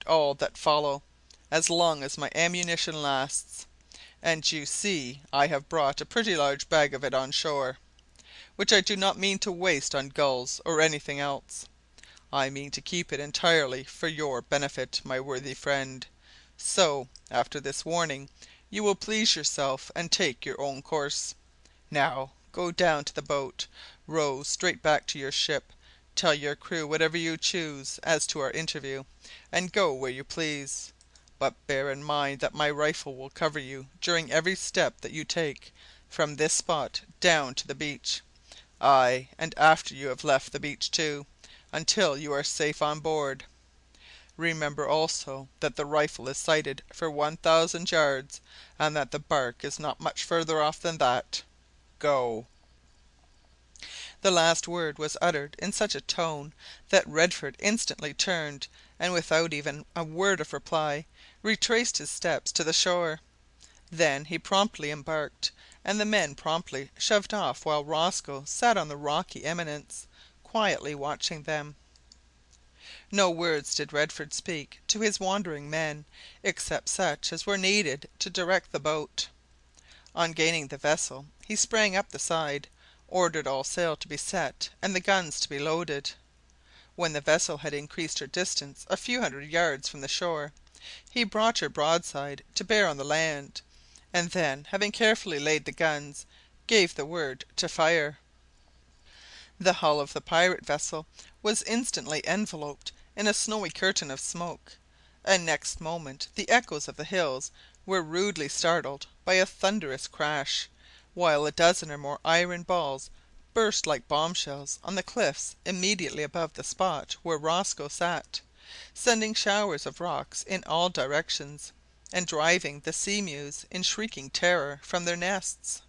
all that follow, as long as my ammunition lasts. And you see I have brought a pretty large bag of it on shore, which I do not mean to waste on gulls or anything else. I mean to keep it entirely for your benefit, my worthy friend. So, after this warning, you will please yourself and take your own course. Now go down to the boat, row straight back to your ship, tell your crew whatever you choose as to our interview, and go where you please. But bear in mind that my rifle will cover you during every step that you take from this spot down to the beach. Aye, and after you have left the beach too, until you are safe on board. Remember also that the rifle is sighted for 1,000 yards, and that the barque is not much further off than that. Go!" The last word was uttered in such a tone that Redford instantly turned, and without even a word of reply, retraced his steps to the shore. Then he promptly embarked, and the men promptly shoved off while Rosco sat on the rocky eminence, quietly watching them. No words did Redford speak to his wandering men, except such as were needed to direct the boat. On gaining the vessel, he sprang up the side, ordered all sail to be set and the guns to be loaded. When the vessel had increased her distance a few hundred yards from the shore, he brought her broadside to bear on the land, and then, having carefully laid the guns, gave the word to fire. The hull of the pirate vessel was instantly enveloped in a snowy curtain of smoke, and next moment the echoes of the hills were rudely startled by a thunderous crash, while a dozen or more iron balls burst like bombshells on the cliffs immediately above the spot where Rosco sat, sending showers of rocks in all directions, and driving the sea mews in shrieking terror from their nests.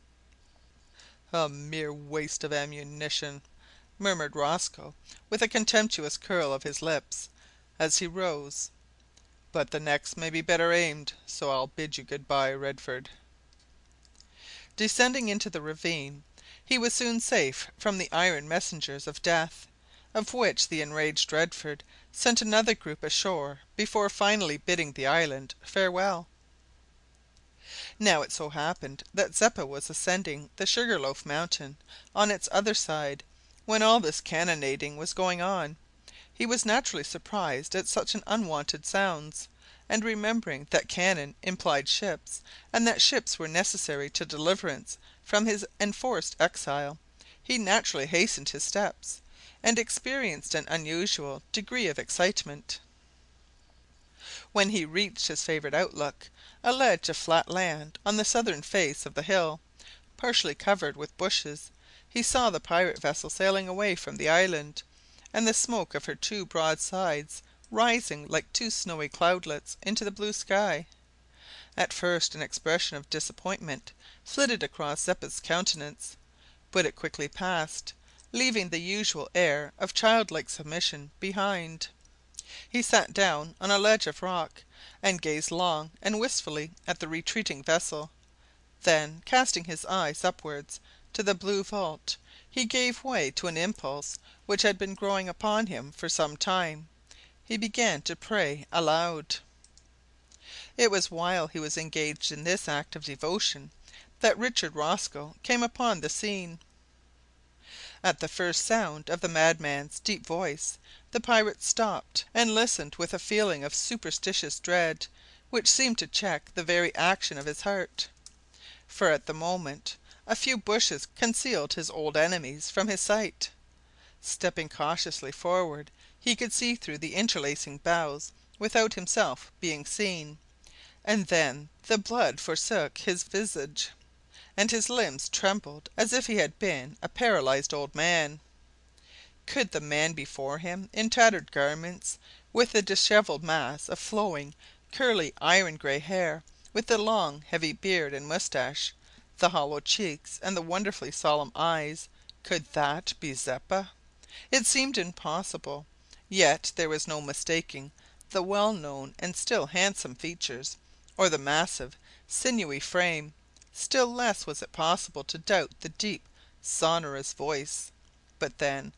"A mere waste of ammunition," murmured Rosco, with a contemptuous curl of his lips, as he rose. "But the next may be better aimed, so I'll bid you good bye, Redford." Descending into the ravine, he was soon safe from the iron messengers of death, of which the enraged Redford sent another group ashore before finally bidding the island farewell. Now it so happened that Zeppa was ascending the Sugar loaf Mountain on its other side when all this cannonading was going on. He was naturally surprised at such unwonted sounds, and remembering that cannon implied ships, and that ships were necessary to deliverance from his enforced exile, he naturally hastened his steps, and experienced an unusual degree of excitement. When he reached his favourite outlook, a ledge of flat land on the southern face of the hill, partially covered with bushes, he saw the pirate vessel sailing away from the island, and the smoke of her two broadsides rising like two snowy cloudlets into the blue sky. At first an expression of disappointment flitted across Zeppa's countenance, but it quickly passed, leaving the usual air of childlike submission behind. He sat down on a ledge of rock, and gazed long and wistfully at the retreating vessel. Then, casting his eyes upwards to the blue vault, he gave way to an impulse which had been growing upon him for some time. He began to pray aloud. It was while he was engaged in this act of devotion that Richard Rosco came upon the scene. At the first sound of the madman's deep voice, the pirate stopped, and listened with a feeling of superstitious dread, which seemed to check the very action of his heart. For at the moment a few bushes concealed his old enemies from his sight. Stepping cautiously forward, he could see through the interlacing boughs without himself being seen, and then the blood forsook his visage, and his limbs trembled as if he had been a paralysed old man. Could the man before him, in tattered garments, with the dishevelled mass of flowing, curly, iron grey hair, with the long, heavy beard and moustache, the hollow cheeks, and the wonderfully solemn eyes, could that be Zeppa? It seemed impossible, yet there was no mistaking the well known and still handsome features, or the massive, sinewy frame. Still less was it possible to doubt the deep, sonorous voice. But then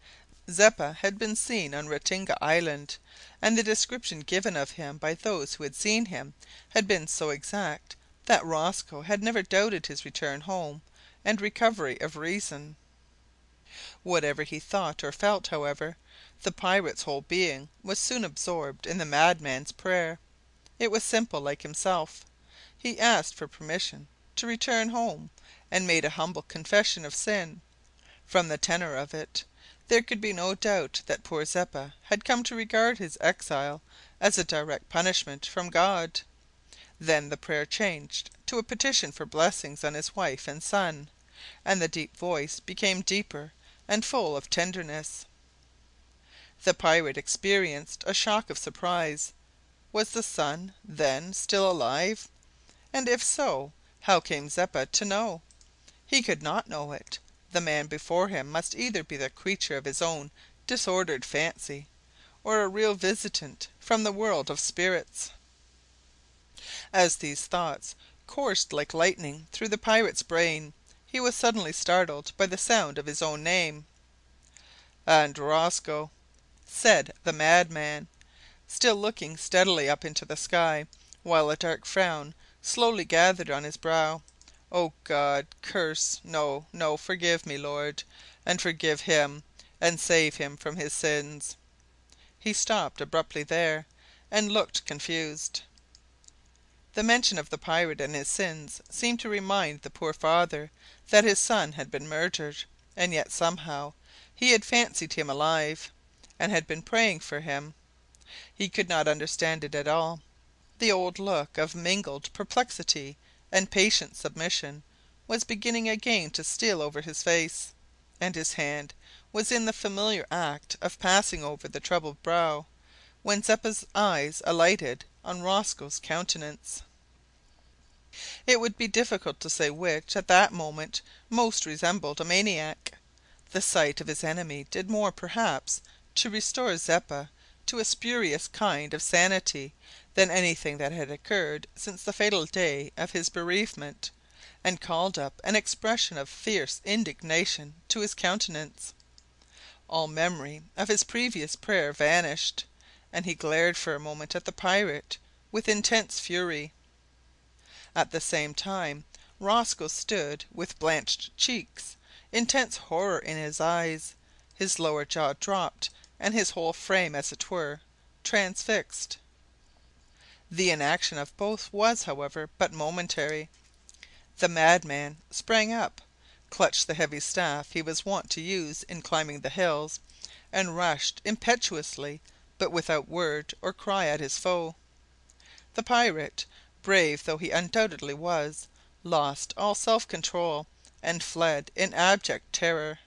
Zeppa had been seen on Ratinga Island, and the description given of him by those who had seen him had been so exact that Rosco had never doubted his return home and recovery of reason. Whatever he thought or felt, however, the pirate's whole being was soon absorbed in the madman's prayer. It was simple, like himself. He asked for permission to return home, and made a humble confession of sin. From the tenor of it, there could be no doubt that poor Zeppa had come to regard his exile as a direct punishment from God. Then the prayer changed to a petition for blessings on his wife and son, and the deep voice became deeper and full of tenderness. The pirate experienced a shock of surprise. Was the son, then, still alive? And if so, how came Zeppa to know? He could not know it. The man before him must either be the creature of his own disordered fancy, or a real visitant from the world of spirits. As these thoughts coursed like lightning through the pirate's brain, he was suddenly startled by the sound of his own name. "And Rosco," said the madman, still looking steadily up into the sky, while a dark frown slowly gathered on his brow. "O God, curse no, no, forgive me, Lord, and forgive him, and save him from his sins." He stopped abruptly there, and looked confused. The mention of the pirate and his sins seemed to remind the poor father that his son had been murdered, and yet somehow he had fancied him alive, and had been praying for him. He could not understand it at all. The old look of mingled perplexity and patient submission was beginning again to steal over his face, and his hand was in the familiar act of passing over the troubled brow, when Zeppa's eyes alighted on Rosco's countenance. It would be difficult to say which, at that moment, most resembled a maniac. The sight of his enemy did more, perhaps, to restore Zeppa to a spurious kind of sanity than anything that had occurred since the fatal day of his bereavement, and called up an expression of fierce indignation to his countenance. All memory of his previous prayer vanished, and he glared for a moment at the pirate with intense fury. At the same time Rosco stood with blanched cheeks, intense horror in his eyes, his lower jaw dropped, and his whole frame, as it were, transfixed. The inaction of both was, however, but momentary. The madman sprang up, clutched the heavy staff he was wont to use in climbing the hills, and rushed impetuously, but without word or cry, at his foe. The pirate, brave though he undoubtedly was, lost all self-control, and fled in abject terror.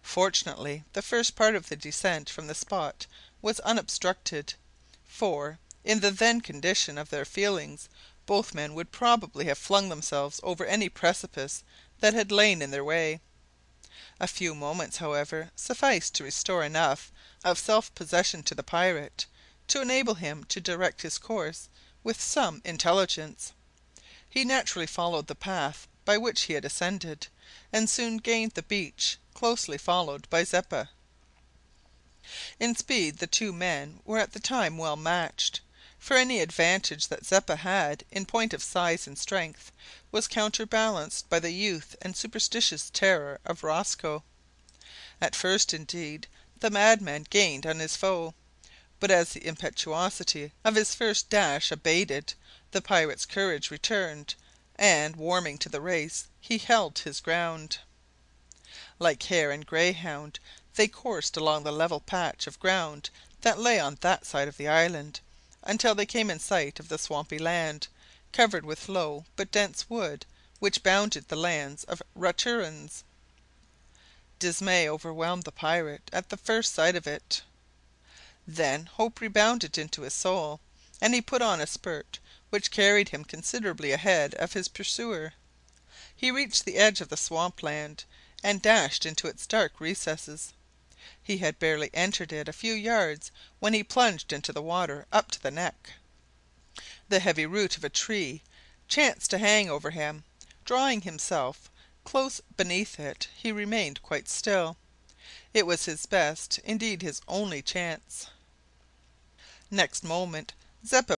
Fortunately the first part of the descent from the spot was unobstructed, for, in the then condition of their feelings, both men would probably have flung themselves over any precipice that had lain in their way. A few moments, however, sufficed to restore enough of self-possession to the pirate to enable him to direct his course with some intelligence. He naturally followed the path by which he had ascended, and soon gained the beach, closely followed by Zeppa. In speed the two men were at the time well matched, for any advantage that Zeppa had in point of size and strength was counterbalanced by the youth and superstitious terror of Rosco. At first, indeed, the madman gained on his foe, but as the impetuosity of his first dash abated, the pirate's courage returned, and, warming to the race, he held his ground. Like hare and greyhound, they coursed along the level patch of ground that lay on that side of the island, until they came in sight of the swampy land, covered with low but dense wood, which bounded the lands of Raturans. Dismay overwhelmed the pirate at the first sight of it. Then hope rebounded into his soul, and he put on a spurt which carried him considerably ahead of his pursuer. He reached the edge of the swamp land, and dashed into its dark recesses. He had barely entered it a few yards when he plunged into the water up to the neck. The heavy root of a tree chanced to hang over him. Drawing himself close beneath it, he remained quite still. It was his best, indeed his only chance. Next moment Zeppa